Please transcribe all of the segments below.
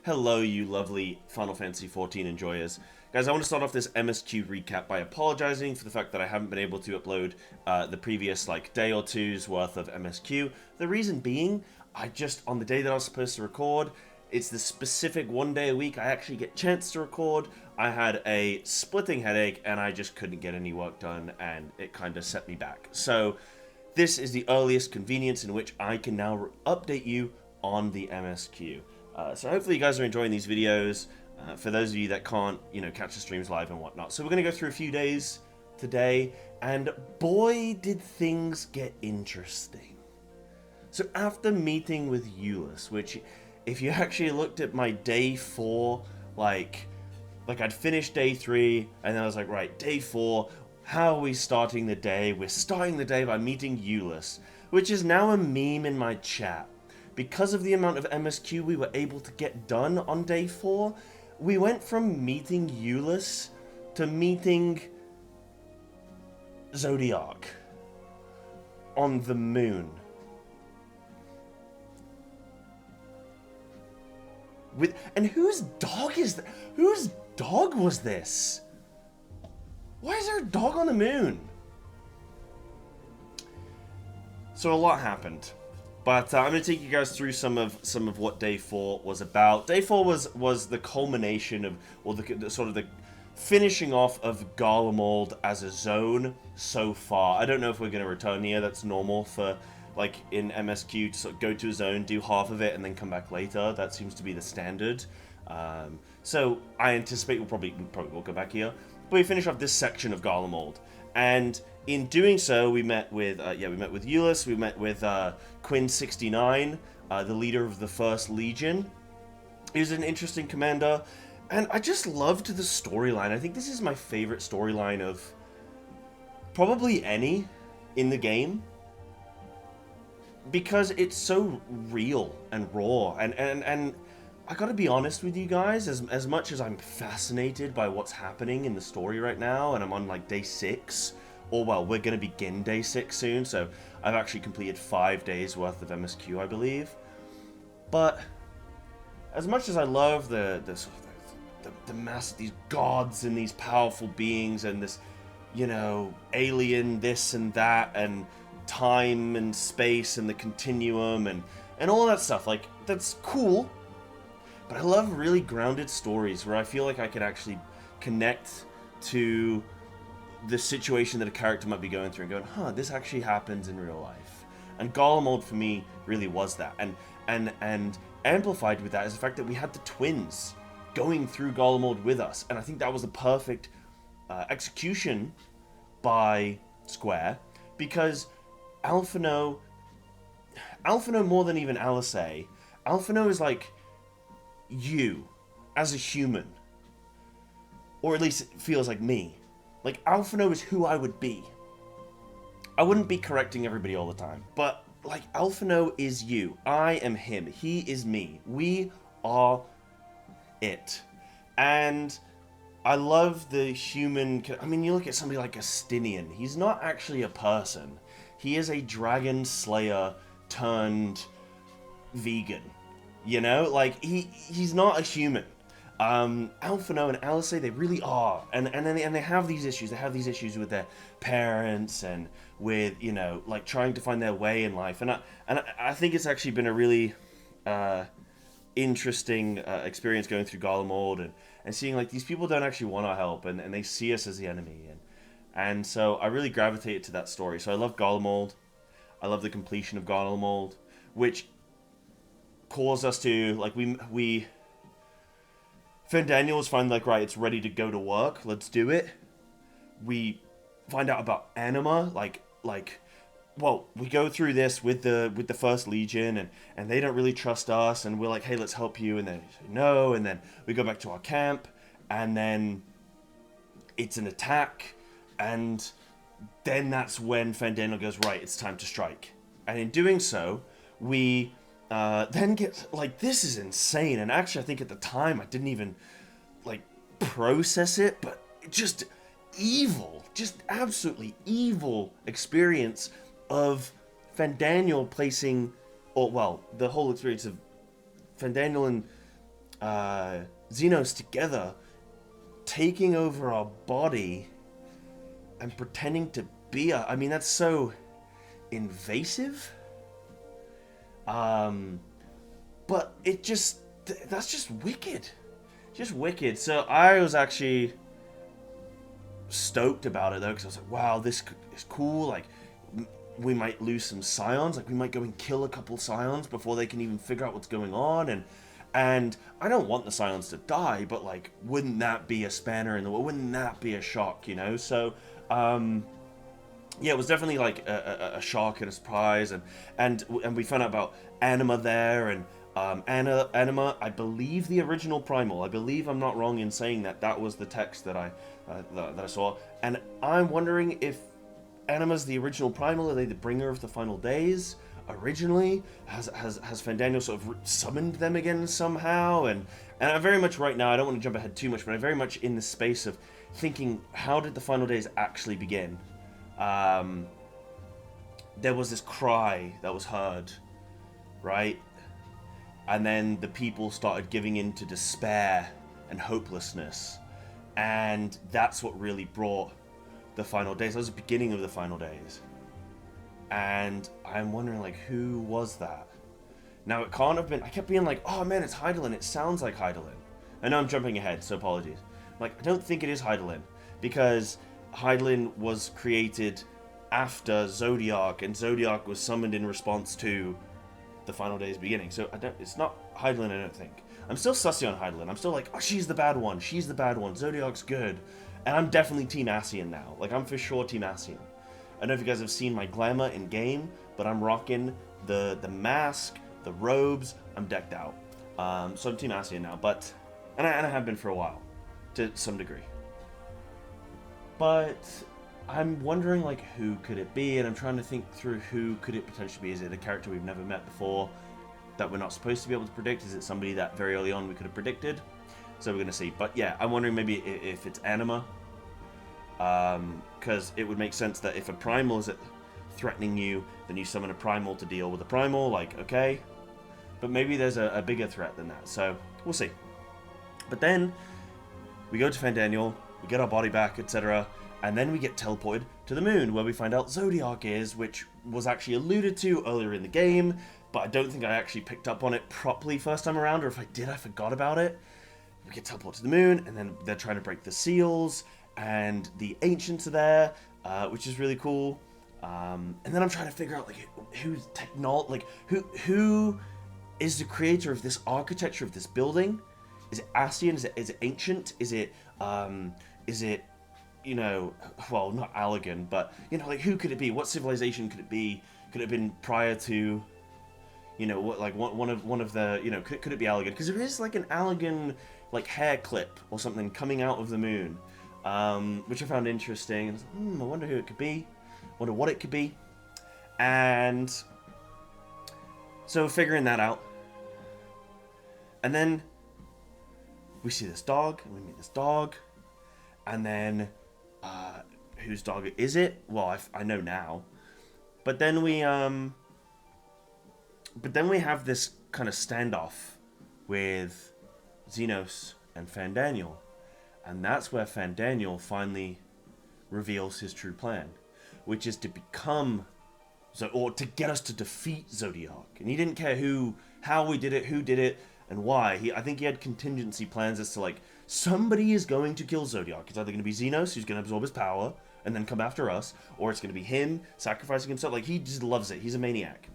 Hello, you lovely Final Fantasy XIV enjoyers. Guys, I want to start off this MSQ recap by apologizing for the fact that I haven't been able to upload the previous, day or two's worth of MSQ. The reason being, on the day that I was supposed to record, it's the specific one day a week I actually get a chance to record. I had a splitting headache, and I just couldn't get any work done, and it kind of set me back. So, this is the earliest convenience in which I can now update you on the MSQ. So hopefully you guys are enjoying these videos, for those of you that can't, catch the streams live and whatnot. So we're going to go through a few days today, and boy did things get interesting. So after meeting with Euless, which, if you actually looked at my day 4, like I'd finished day 3, and then I was like, right, day 4, how are we starting the day? We're starting the day by meeting Euless, which is now a meme in my chat. Because of the amount of MSQ we were able to get done on day 4, we went from meeting Euless to meeting Zodiark on the moon. And whose dog is that? Whose dog was this? Why is there a dog on the moon? So a lot happened. But I'm going to take you guys through some of what Day 4 was about. Day 4 was the culmination of, or the sort of the finishing off of Garlemald as a zone so far. I don't know if we're going to return here. That's normal for, in MSQ, to sort of go to a zone, do half of it, and then come back later. That seems to be the standard. So I anticipate we probably will go back here. But we finish off this section of Garlemald. And in doing so, we met with Euless, we met with Quinn 69, the leader of the First Legion. He was an interesting commander, and I just loved the storyline. I think this is my favorite storyline of probably any in the game, because it's so real and raw, and I gotta be honest with you guys, as much as I'm fascinated by what's happening in the story right now, and I'm on day 6, or well, we're gonna begin day 6 soon, so I've actually completed 5 days worth of MSQ, I believe. But as much as I love the mass, these gods and these powerful beings and this, alien this and that and time and space and the continuum and all that stuff, that's cool. But I love really grounded stories where I feel like I can actually connect to the situation that a character might be going through and going, this actually happens in real life. And Garlemald for me really was that. And amplified with that is the fact that we had the twins going through Garlemald with us. And I think that was the perfect execution by Square, because Alphino more than even Alisei, Alphino is like you as a human, or at least it feels like me. Alphino is who I would be. I wouldn't be correcting everybody all the time, but Alphino is you. I am him. He is me. We are it. And I love the human. I mean, you look at somebody like Astinian. He's not actually a person. He is a dragon slayer turned vegan. He's not a human. Alphino and Alisei, they really are, and they have these issues. They have these issues with their parents and with trying to find their way in life. And I think it's actually been a really interesting experience going through Garlemald and seeing these people don't actually want our help, and they see us as the enemy, and so I really gravitated to that story. So I love Garlemald. I love the completion of Garlemald, which caused us to we. Fandaniel was finally right, it's ready to go to work, let's do it. We find out about Anima, we go through this with the First Legion, and they don't really trust us, and we're like, hey, let's help you, and then they say no, and then we go back to our camp, and then it's an attack, and then that's when Fandaniel goes, right, it's time to strike. And in doing so, we then get, this is insane, and actually I think at the time I didn't even, process it, but just evil, just absolutely evil experience of Fandaniel placing, the whole experience of Fandaniel and Zenos together, taking over our body and pretending to be I mean, that's so invasive. But it just, that's just wicked. Just wicked. So I was actually stoked about it though, because I was like, wow, this is cool. Like, we might lose some scions. Like, we might go and kill a couple scions before they can even figure out what's going on. And I don't want the scions to die, but like, wouldn't that be a spanner in the world? Wouldn't that be a shock, you know? So, yeah, it was definitely like a shock and a surprise, and we found out about Anima there, and Anima, I believe the original Primal. I believe I'm not wrong in saying that was the text that I saw, and I'm wondering if Anima's the original Primal. Are they the bringer of the final days originally? Has Fandaniel sort of summoned them again somehow? And I very much right now, I don't want to jump ahead too much, but I'm very much in the space of thinking, how did the final days actually begin? There was this cry that was heard, right? And then the people started giving in to despair and hopelessness. And that's what really brought the final days. That was the beginning of the final days. And I'm wondering, like, who was that? Now, it can't have been... I kept being like, oh man, it's Hydaelyn. It sounds like Hydaelyn. I know I'm jumping ahead, so apologies. Like, I don't think it is Hydaelyn, because Hydaelyn was created after Zodiark, and Zodiark was summoned in response to the final days beginning. So it's not Hydaelyn, I don't think. I'm still sussy on Hydaelyn. I'm still like, oh, she's the bad one. She's the bad one. Zodiark's good. And I'm definitely Team Ascian now. Like, I'm for sure Team Ascian. I don't know if you guys have seen my glamour in game, but I'm rocking the mask, the robes. I'm decked out. So I'm Team Ascian now, but and I have been for a while, to some degree. But I'm wondering, like, who could it be? And I'm trying to think through who could it potentially be. Is it a character we've never met before that we're not supposed to be able to predict? Is it somebody that very early on we could have predicted? So we're going to see. But yeah, I'm wondering maybe if it's Anima. Because it would make sense that if a Primal is threatening you, then you summon a Primal to deal with a Primal. Like, okay. But maybe there's a bigger threat than that. So we'll see. But then we go to Fandaniel, we get our body back, etc. And then we get teleported to the moon, where we find out Zodiark is, which was actually alluded to earlier in the game, but I don't think I actually picked up on it properly first time around, or if I did, I forgot about it. We get teleported to the moon, and then they're trying to break the seals, and the ancients are there, which is really cool. And then I'm trying to figure out, like, who's who is the creator of this architecture of this building? Is it Ascian? Is it ancient? Is it you know, well, not Allegan, but, you know, like, who could it be? What civilization could it be? Could it have been prior to, you know, what, like, one of the, you know, could it be Allegan? Because there is, like, an Allegan, like, hair clip or something coming out of the moon, which I found interesting. And I wonder who it could be. Wonder what it could be. And so figuring that out. And then we see this dog, and we meet this dog, and then whose dog is it? Well, I know now. But then we have this kind of standoff with Zenos and Fandaniel, and that's where Fandaniel finally reveals his true plan, which is to become, or to get us to defeat Zodiark. And he didn't care how we did it, who did it, and why. I think he had contingency plans as to, like, somebody is going to kill Zodiark. It's either going to be Zenos, who's going to absorb his power and then come after us, or it's going to be him sacrificing himself. Like, he just loves it. He's a maniac.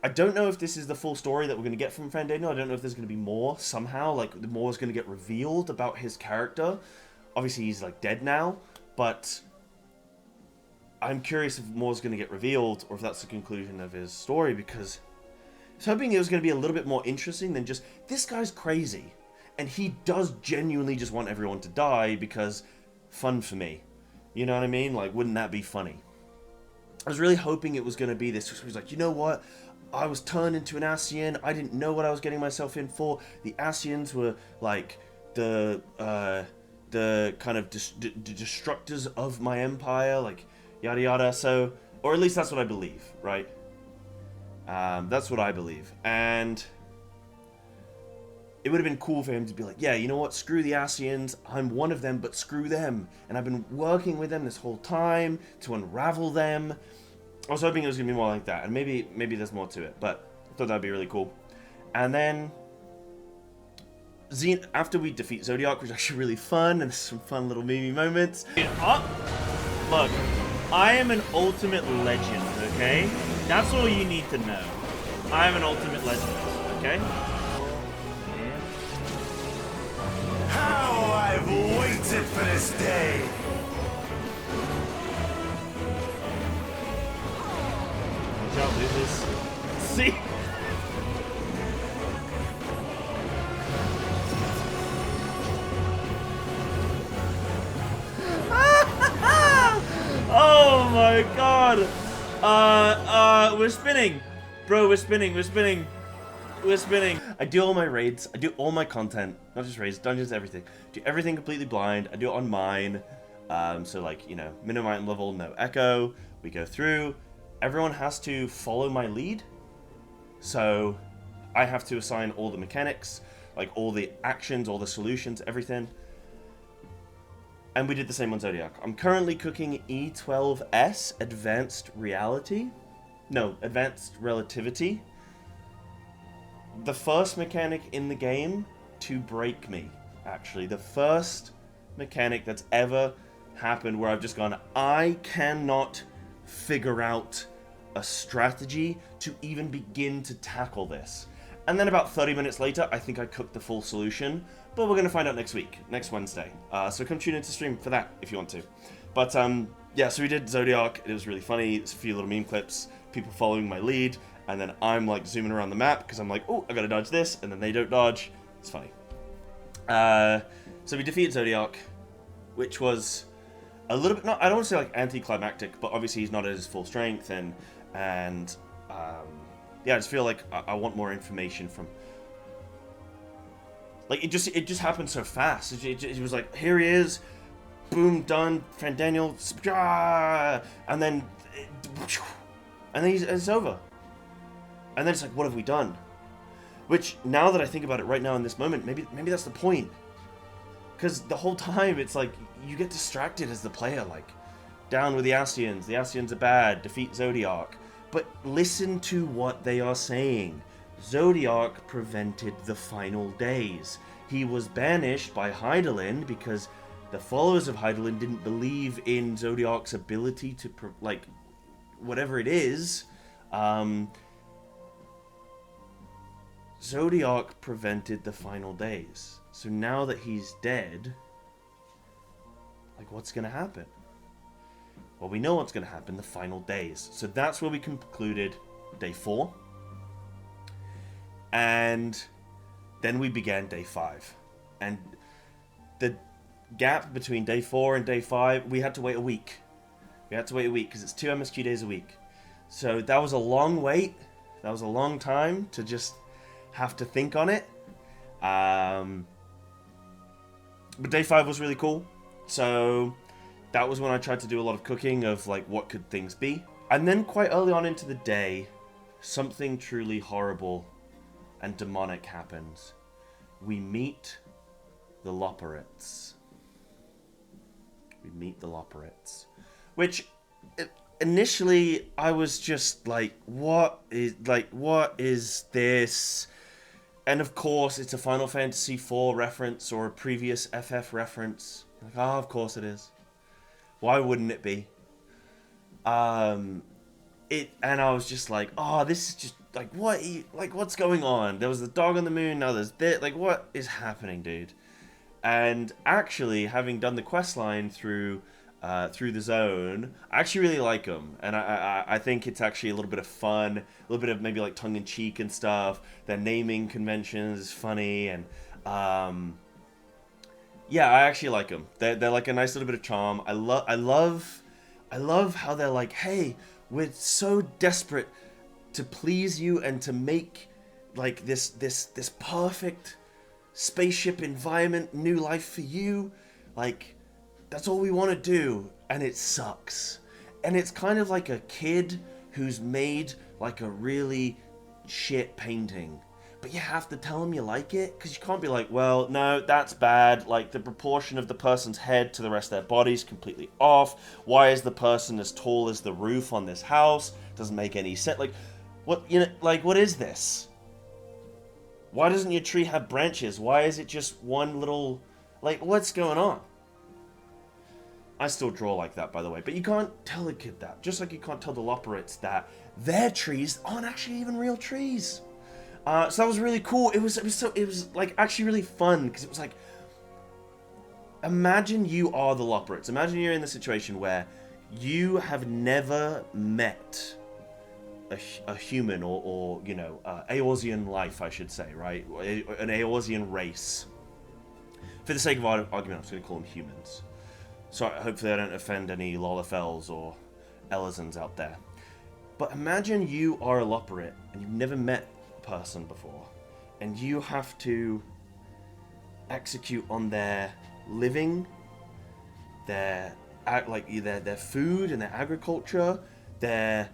I don't know if this is the full story that we're going to get from Fandaniel. I don't know if there's going to be more somehow. Like, more is going to get revealed about his character. Obviously, he's, like, dead now, but I'm curious if more is going to get revealed, or if that's the conclusion of his story, because I was hoping it was going to be a little bit more interesting than just, this guy's crazy, and he does genuinely just want everyone to die because fun for me. You know what I mean? Like, wouldn't that be funny? I was really hoping it was going to be this. He was like, you know what? I was turned into an Ascian. I didn't know what I was getting myself in for. The Ascians were, like, the kind of destructors of my empire, like, yada yada. So, or at least that's what I believe, right? That's what I believe. And it would have been cool for him to be like, yeah, you know what, screw the Ascians, I'm one of them, but screw them. And I've been working with them this whole time to unravel them. I was hoping it was going to be more like that, and maybe there's more to it, but I thought that'd be really cool. And then, after we defeat Zodiark, which was actually really fun, and some fun little meme moments. Look, I am an ultimate legend, okay? That's all you need to know. I am an ultimate legend, okay? How I've waited for this day! Watch out, losers. See? Oh my god! We're spinning! Bro, we're spinning. I do all my raids, I do all my content, not just raids, dungeons, everything. Do everything completely blind, I do it on mine. So like, you know, minimum item level, no echo. We go through, everyone has to follow my lead. So I have to assign all the mechanics, like all the actions, all the solutions, everything. And we did the same on Zodiark. I'm currently cooking E12S Advanced Reality. No, Advanced Relativity. The first mechanic in the game to break me, actually. The first mechanic that's ever happened where I've just gone, I cannot figure out a strategy to even begin to tackle this. And then about 30 minutes later, I think I cooked the full solution. But we're going to find out next week, next Wednesday. So come tune into stream for that if you want to. But yeah, so we did Zodiark. It was really funny. There's a few little meme clips, people following my lead. And then I'm like zooming around the map because I'm like, oh, I got to dodge this. And then they don't dodge. It's funny. So we defeated Zodiark, which was a little bit, not, I don't want to say like anticlimactic, but obviously he's not at his full strength. And yeah, I just feel like I want more information from... Like, it just happened so fast. It was like, here he is, boom, done, Fandaniel, and then it's over. And then it's like, what have we done? Which, now that I think about it right now in this moment, maybe that's the point. Because the whole time, it's like, you get distracted as the player, like, down with the Ascians are bad, defeat Zodiark. But listen to what they are saying. Zodiark prevented the final days. He was banished by Hydaelyn because the followers of Hydaelyn didn't believe in Zodiark's ability to, like, whatever it is. Zodiark prevented the final days. So now that he's dead, like, what's going to happen? Well, we know what's going to happen, the final days. So that's where we concluded day 4. And then we began day 5. And the gap between day 4 and day 5, we had to wait a week. We had to wait a week because it's 2 MSQ days a week. So that was a long wait. That was a long time to just have to think on it. But day 5 was really cool. So that was when I tried to do a lot of cooking of like, what could things be? And then quite early on into the day, something truly horrible and demonic happens. We meet the Loporrits. Which initially I was just like, what is this? And of course it's a Final Fantasy IV reference or a previous FF reference. Like, oh, of course it is. Why wouldn't it be? And I was just like, oh, this is just like, what's going on? There was the dog on the moon, now there's this, like, what is happening, dude? And actually, having done the questline through the zone, I actually really like them, and I think it's actually a little bit of fun, a little bit of maybe like tongue-in-cheek and stuff. Their naming conventions is funny, and yeah, I actually like them. They're like a nice little bit of charm. I love how they're like, hey, we're so desperate to please you and to make like this perfect spaceship environment, new life for you. Like, that's all we want to do, and it sucks. And it's kind of like a kid who's made like a really shit painting, but you have to tell them you like it, because you can't be like, well, no, that's bad, like, the proportion of the person's head to the rest of their body is completely off, why is the person as tall as the roof on this house, doesn't make any sense, like, what, you know, like, what is this? Why doesn't your tree have branches? Why is it just one little, like, what's going on? I still draw like that, by the way, but you can't tell a kid that, just like you can't tell the Loporrits that their trees aren't actually even real trees. So that was really cool. It was like actually really fun, because it was like, imagine you are the Loporrits. Imagine you're in the situation where you have never met a human or you know, Eorzean life, I should say, right? An Eorzean race. For the sake of argument, I'm just going to call them humans. So hopefully I don't offend any Lolafels or Elizans out there. But imagine you are a Loporrit and you've never met person before, and you have to execute on their living, their food and their agriculture, their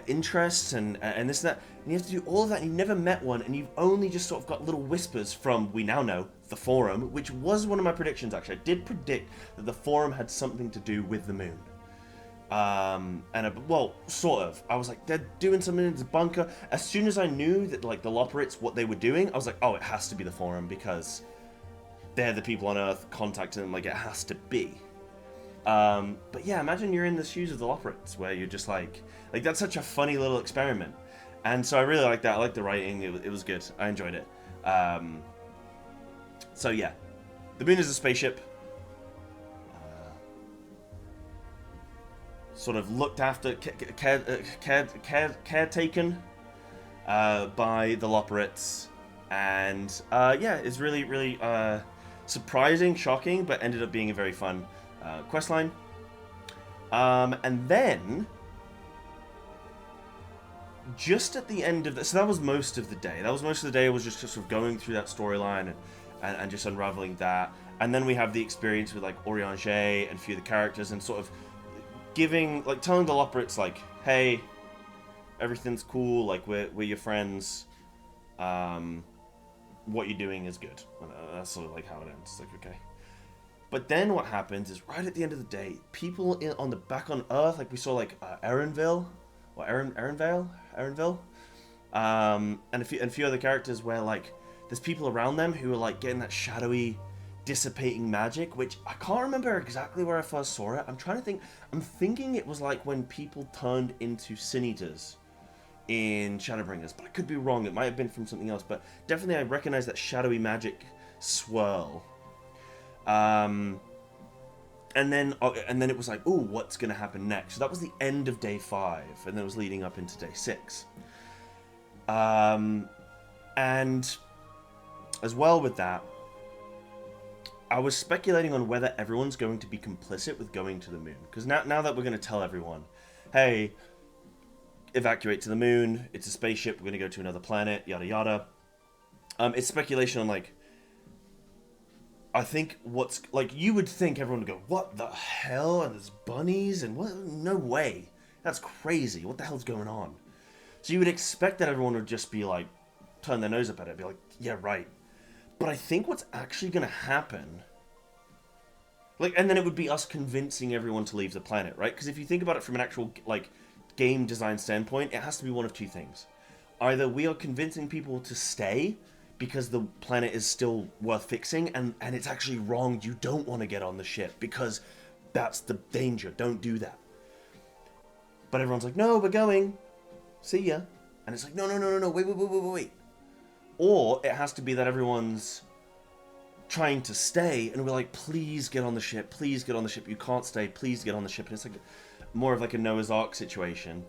interests and this and that, and you have to do all of that, and you've never met one, and you've only just sort of got little whispers from, we now know, the Forum, which was one of my predictions actually. I did predict that the Forum had something to do with the moon. Well, sort of. I was like, they're doing something in this bunker. As soon as I knew that, like, the Loporrits, what they were doing, I was like, oh, it has to be the Forum, because they're the people on Earth contacting them, like, it has to be. But yeah, imagine you're in the shoes of the Loporrits, where you're just like, that's such a funny little experiment. And so I really like that. I like the writing. It was good. I enjoyed it. So yeah, the moon is a spaceship. Sort of looked after, caretaken by the Loporrits, and yeah, it's really, really surprising, shocking, but ended up being a very fun questline. And then, just at the end of the, so that was most of the day. That was most of the day. I was just sort of going through that storyline and just unraveling that. And then we have the experience with, like, Oriange and a few of the characters, and sort of giving, like, telling the Loporrits, like, hey, everything's cool, like, we're your friends, what you're doing is good. And that's sort of like how it ends. It's like, okay. But then what happens is, right at the end of the day, people back on Earth, like we saw, like, Erenville, or Erenville, and a few other characters where, like, there's people around them who are, like, getting that shadowy, dissipating magic, which I can't remember exactly where I first saw it. I'm trying to think. I'm thinking it was like when people turned into Sin Eaters in Shadowbringers, but I could be wrong. It might have been from something else, but definitely I recognize that shadowy magic swirl. And then it was like, ooh, what's going to happen next? So that was the end of day 5, and then it was leading up into day 6. And as well with that, I was speculating on whether everyone's going to be complicit with going to the moon. Because now that we're going to tell everyone, hey, evacuate to the moon, it's a spaceship, we're going to go to another planet, yada yada. It's speculation on, like, I think what's, like, you would think everyone would go, what the hell? And there's bunnies? And what? No way. That's crazy. What the hell's going on? So you would expect that everyone would just be like, turn their nose up at it, be like, yeah, right. But I think what's actually going to happen, like, and then it would be us convincing everyone to leave the planet, right? Because if you think about it from an actual, like, game design standpoint, it has to be one of two things. Either we are convincing people to stay because the planet is still worth fixing, and it's actually wrong, you don't want to get on the ship because that's the danger, don't do that. But everyone's like, no, we're going, see ya. And it's like, no, wait. Or it has to be that everyone's trying to stay, and we're like, please get on the ship, you can't stay, please get on the ship. And it's like more of like a Noah's Ark situation.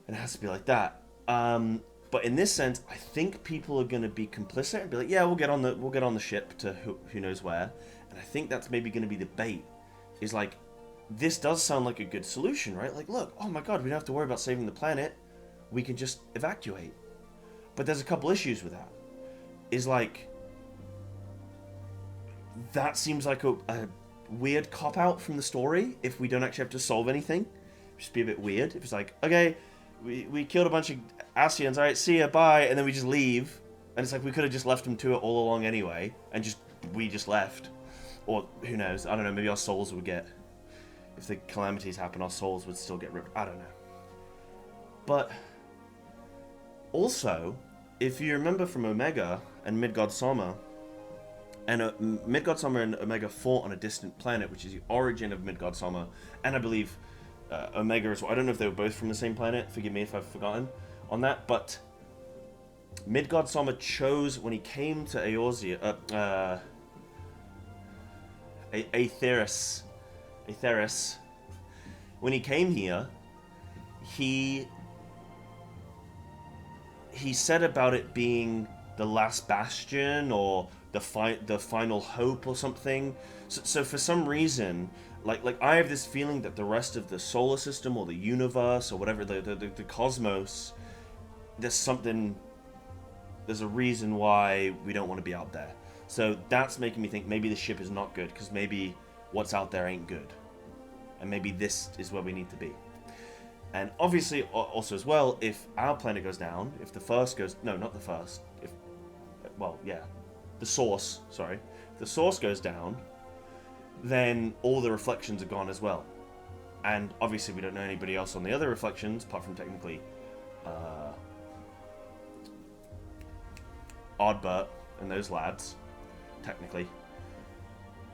And it has to be like that. But in this sense, I think people are going to be complicit and be like, yeah, we'll get on the ship to who knows where. And I think that's maybe going to be the bait. Is like, this does sound like a good solution, right? Like, look, oh my god, we don't have to worry about saving the planet. We can just evacuate. But there's a couple issues with that. Is like, that seems like a weird cop-out from the story if we don't actually have to solve anything. It'd just be a bit weird. If it's like, okay, we killed a bunch of Ascians, alright, see ya, bye, and then we just leave. And it's like we could have just left them to it all along anyway, and we just left. Or, who knows, I don't know, maybe our souls would get... If the calamities happen, our souls would still get ripped. I don't know. But, also, if you remember from Omega and Midgard Summer, and Midgard Summer and Omega fought on a distant planet, which is the origin of Midgard Summer, and I believe Omega as well. I don't know if they were both from the same planet, forgive me if I've forgotten on that, but Midgard Summer chose, when he came to Eorzea, Aetheris, when he came here, he said about it being the last bastion or the final hope or something. So for some reason, like I have this feeling that the rest of the solar system or the universe or whatever, the cosmos, there's a reason why we don't want to be out there. So that's making me think maybe the ship is not good, because maybe what's out there ain't good. And maybe this is where we need to be. And obviously, also as well, if our planet goes down, if the first goes... No, not the first. The source, sorry. If the source goes down, then all the reflections are gone as well. And obviously we don't know anybody else on the other reflections, apart from technically Oddbert and those lads, technically.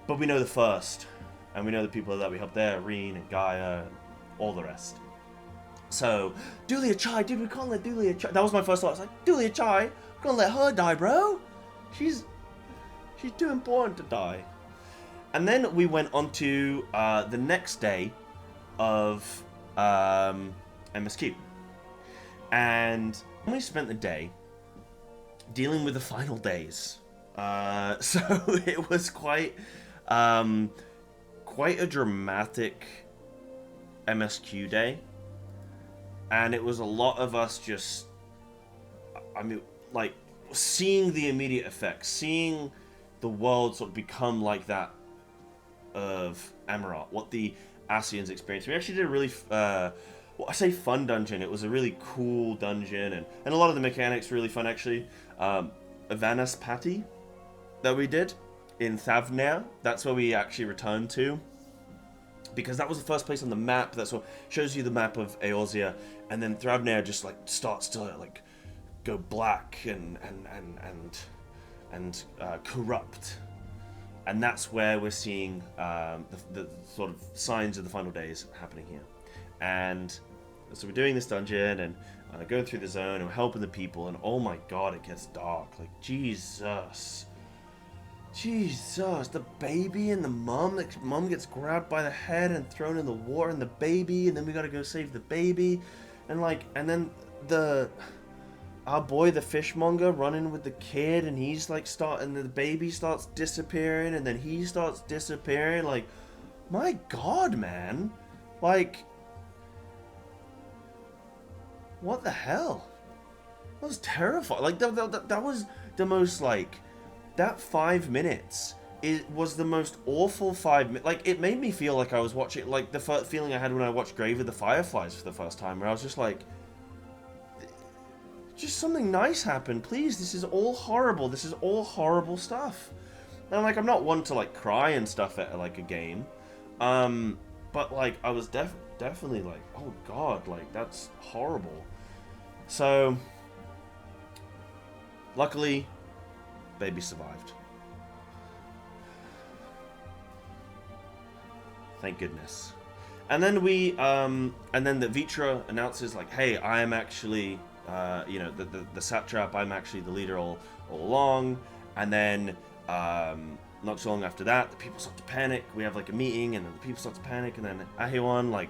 But we know the first, and we know the people that we helped there, Reen and Gaia, and all the rest. So, Dulia Chai, dude, we can't let Dulia Chai... That was my first thought. I was like, Dulia Chai, we can't let her die, bro. She's too important to die. And then we went on to the next day of MSQ. And we spent the day dealing with the final days. So it was quite a dramatic MSQ day. And it was a lot of us just, seeing the immediate effects, seeing the world sort of become like that of Amaranth, what the Ascians experienced. We actually did a really, fun dungeon. It was a really cool dungeon, and a lot of the mechanics were really fun, actually. Avanas Patti that we did in Thavnair, that's where we actually returned to, because that was the first place on the map. That's what shows you the map of Eorzea, and then Thavnair just starts to go black and corrupt, and that's where we're seeing the sort of signs of the final days happening here. And so we're doing this dungeon and going through the zone, and we're helping the people, and oh my god, it gets dark. Like, Jesus, the baby and the mum. Like, mum gets grabbed by the head and thrown in the water, and the baby, and then we gotta go save the baby, and then our boy, the fishmonger, running with the kid, and he's and the baby starts disappearing, and then he starts disappearing. Like, my god, man. Like, what the hell? That was terrifying. Like, that was the most, that 5 minutes, it was the most awful 5 minutes. Like, it made me feel like I was watching, the feeling I had when I watched Grave of the Fireflies for the first time, where I was just like, just something nice happened, please. This is all horrible. This is all horrible stuff. And, I'm not one to, cry and stuff at, a game. But, I was definitely oh god, that's horrible. So, luckily, baby survived. Thank goodness. And then and then the Vitra announces, hey, I am actually, the satrap, I'm actually the leader all along. And then, not so long after that, the people start to panic. We have, a meeting, and then the people start to panic, and then Ahiwan,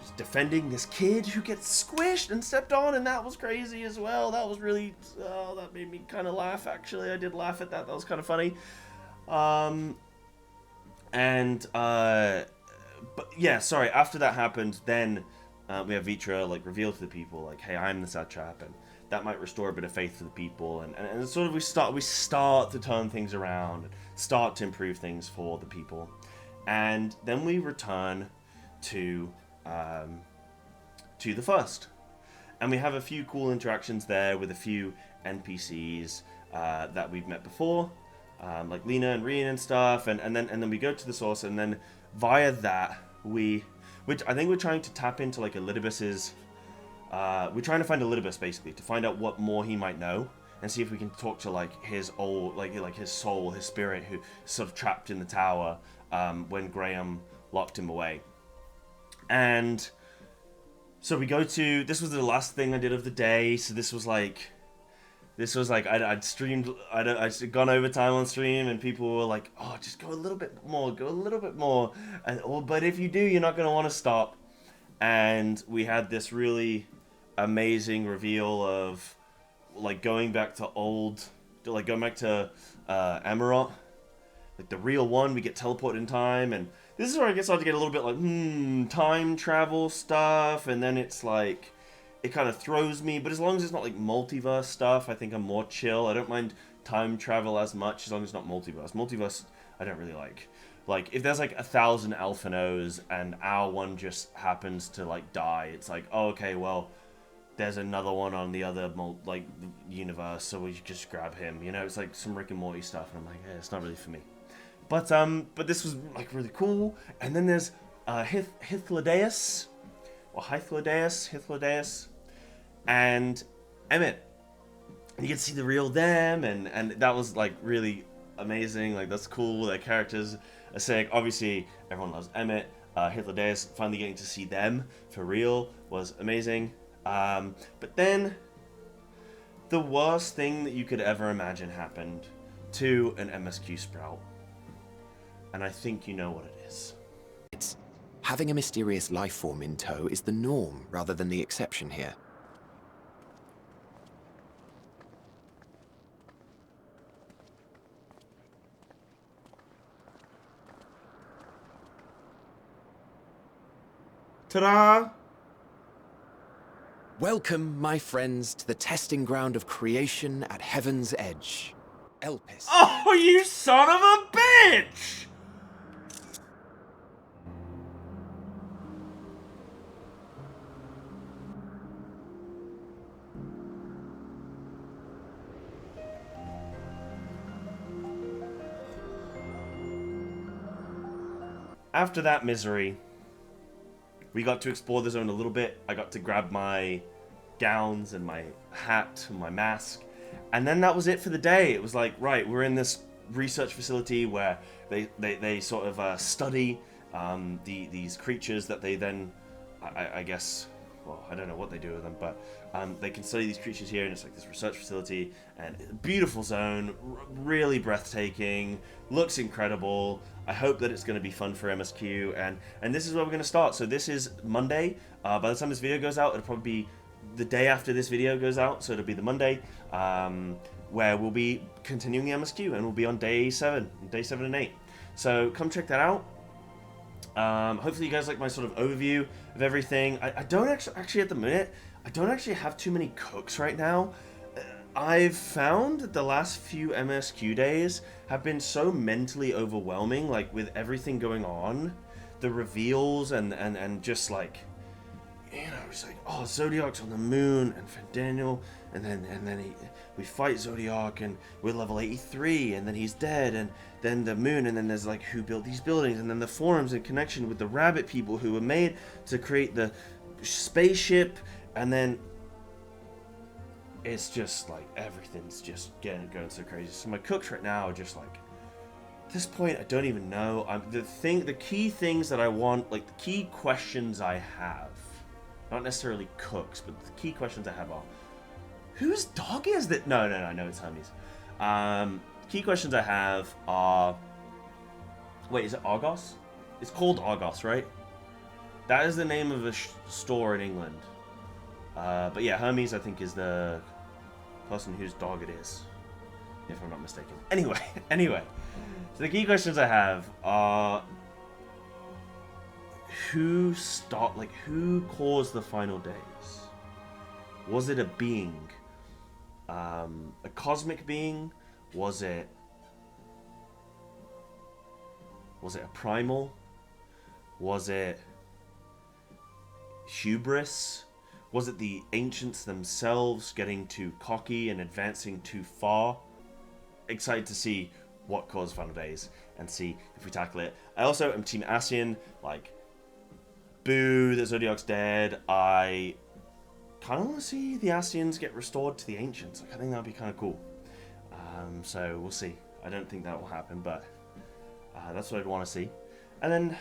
is defending this kid who gets squished and stepped on, and that was crazy as well. That was really, that made me kind of laugh, actually. I did laugh at that. That was kind of funny. But yeah, sorry, after that happened, then we have Vitra, reveal to the people, hey, I'm the satrap, and that might restore a bit of faith to the people, and sort of we start to turn things around, and start to improve things for the people. And then we return to the first. And we have a few cool interactions there with a few NPCs that we've met before, like Lena and Reen and stuff. And then we go to the source, and then via that which I think we're trying to tap into like Elidibus's. We're trying to find Elidibus basically to find out what more he might know, and see if we can talk to like his old like his soul, his spirit, who sort of trapped in the tower when Graham locked him away. And so we go to, this was the last thing I did of the day. So this was like I'd streamed, I'd gone overtime on stream, and people were like, "Oh, just go a little bit more, and but if you do, you're not gonna want to stop." And we had this really amazing reveal of like going back to Amarot, like the real one. We get teleported in time, and this is where I start to get a little bit like time travel stuff, and then it's like it kind of throws me. But as long as it's not like multiverse stuff, I think I'm more chill. I don't mind time travel as much as long as it's not multiverse. Multiverse I don't really like. Like, if there's like 1,000 Alphanos and our one just happens to like die, it's like, oh, okay, well, there's another one on the other universe, so we just grab him. You know, it's like some Rick and Morty stuff, and I'm like, it's not really for me. But this was like really cool. And then there's Hythlodaeus, and Emmett, and you get to see the real them, and that was like really amazing. Like, that's cool. Their characters are sick. Obviously, everyone loves Emmett. Hythlodaeus, finally getting to see them for real was amazing. But then the worst thing that you could ever imagine happened to an MSQ sprout. And I think you know what it is. Having a mysterious life form in tow is the norm rather than the exception here. Ta-da! Welcome, my friends, to the testing ground of creation at Heaven's Edge. Elpis. Oh, you son of a bitch! After that misery, we got to explore the zone a little bit. I got to grab my gowns and my hat and my mask. And then that was it for the day. It was like, right, we're in this research facility where they sort of study these creatures that they then, I guess, well, I don't know what they do with them, but they can study these creatures here, and it's like this research facility, and beautiful zone, really breathtaking, looks incredible. I hope that it's going to be fun for MSQ, and this is where we're going to start. So this is Monday. By the time this video goes out, it'll probably be the day after this video goes out, so it'll be the Monday, where we'll be continuing the MSQ, and we'll be on day 7 and 8. So come check that out. Hopefully you guys like my sort of overview of everything. I don't actually at the minute, I don't actually have too many cooks right now. I've found that the last few MSQ days have been so mentally overwhelming, like with everything going on, the reveals and just like, you know, it's like, oh, Zodiark's on the moon and Fandaniel, and then we fight Zodiark and we're level 83, and then he's dead, and then the moon, and then there's like who built these buildings, and then the forums in connection with the rabbit people who were made to create the spaceship, and then it's just like everything's just going so crazy. So my cooks right now are just like, at this point I don't even know. The key things that I want, like the key questions I have, not necessarily cooks, but the key questions I have are, whose dog is that? No, it's Hermes. Key questions I have are, wait, is it Argos? It's called Argos, right? That is the name of a store in England. But yeah, Hermes, I think, is the person whose dog it is, if I'm not mistaken. Anyway. So the key questions I have are, who caused the final days? Was it a being? A cosmic being? Was it a primal? Was it hubris? Was it the Ancients themselves getting too cocky and advancing too far? Excited to see what caused Final Days and see if we tackle it. I also am Team Ascian. Like, boo that Zodiark's dead. I kind of want to see the Ascians get restored to the Ancients. Like, I think that would be kind of cool. So we'll see. I don't think that will happen, but that's what I'd want to see. And then,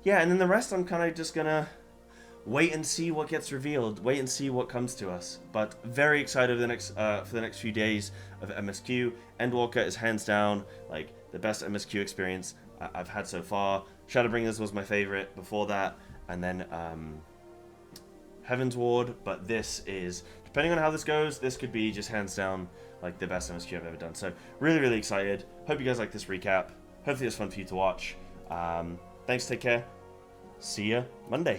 yeah, and then the rest I'm kind of just gonna wait and see what gets revealed. Wait and see what comes to us. But very excited for the next few days of MSQ. Endwalker is hands down like the best MSQ experience I've had so far. Shadowbringers was my favorite before that, and then Heaven's Ward. But this is, depending on how this goes, this could be just hands down like the best MSQ I've ever done. So really excited. Hope you guys like this recap. Hopefully it's fun for you to watch. Thanks, take care. See ya Monday.